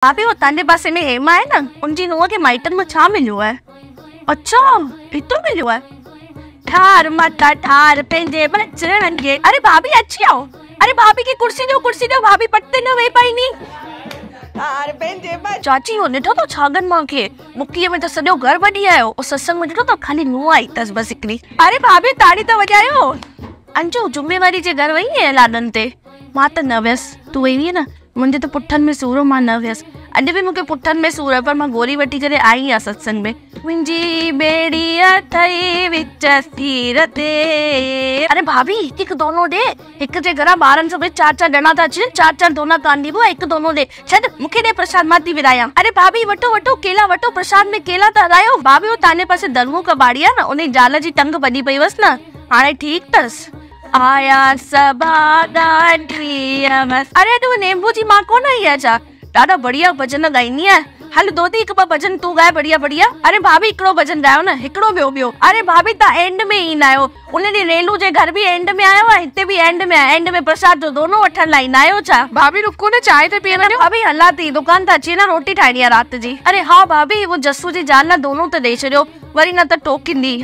भाभी वो तांजे पासे में हेमा है न, उनजी नुंहं खे माइटनि में छा मिलियो आहे? अच्छा एतिरो मिलियो आहे। ठार माता ठार पंहिंजे बचड़नि खे। अरे भाभी अची आओ। अरे भाभी की कुर्सी दो भाभी पट्टे न वेही पाई नी। चाची हो ॾिठो तो छागन मां खे मुक्कीअ में त सॼो घर वॼी आयो, ओ सत्संग में ॾिठो तो खाली नुंहं आई तस बस हिकिड़ी। अरे भाभी ताड़ी त वॼायो। अंजू जुम्मेवारी जे घर वई है लाॾनि ते? मां त न वियसि, तू वई हुई न? मुंहिंजे त पुठनि में सूर, मां न वियसि। अॼु बि मूंखे पुठनि में सूर, पर मां गोरी वठी करे आई आहियां सत्संग में। मुंहिंजी बेड़ीअ ठही विच तीर ते। अरे भाभी हिकु दोनो ॾे, हिकु जे घरां ॿारनि समेत 4-4 ॼणा था अचनि, 4-4 दोना कान ॾिबो, हिकु दोनो ॾे। छॾ मूंखे ॾे प्रसाद, मां थी विरायां। अरे भाभी वठो केला वठो, प्रसाद में केला था हलायो। भाभी वो ताने पासे धर्मू कबाड़ी आहे न, उन ज़ाल जी टंग वॼी पई हुअसि न, हाणे ठीकु अथसि। आया सबा अरे तू नेम्बू जी मां कोन आई है छा? ॾाढा बढ़िया भजन गाईंदी है। हल दोती हिकु ॿ भजन तू गाए बढ़िया। अरे भाभी हिकिड़ो भजन गायो न, हिकिड़ो ॿियो। अरे भाभी ता एंड में ईंदा आहियो। उन ॾींहुं रेलू जे घर भी एंड में आयो आहे, हिते भी एंड में आहे। एंड में प्रसाद जो दोनों वठण लाइ ईंदा आहियो छा? भाभी रुको न, चाय त पीअण ॾियो। भाभी हला थी, दुकान त अची न, रोटी ठाहिणी आहे राति जी। अरे हाँ भाभी वो जस्सू जी ज़ाल लाइ दोनों त ॾेई छॾियो, वरी न त टोकींदी।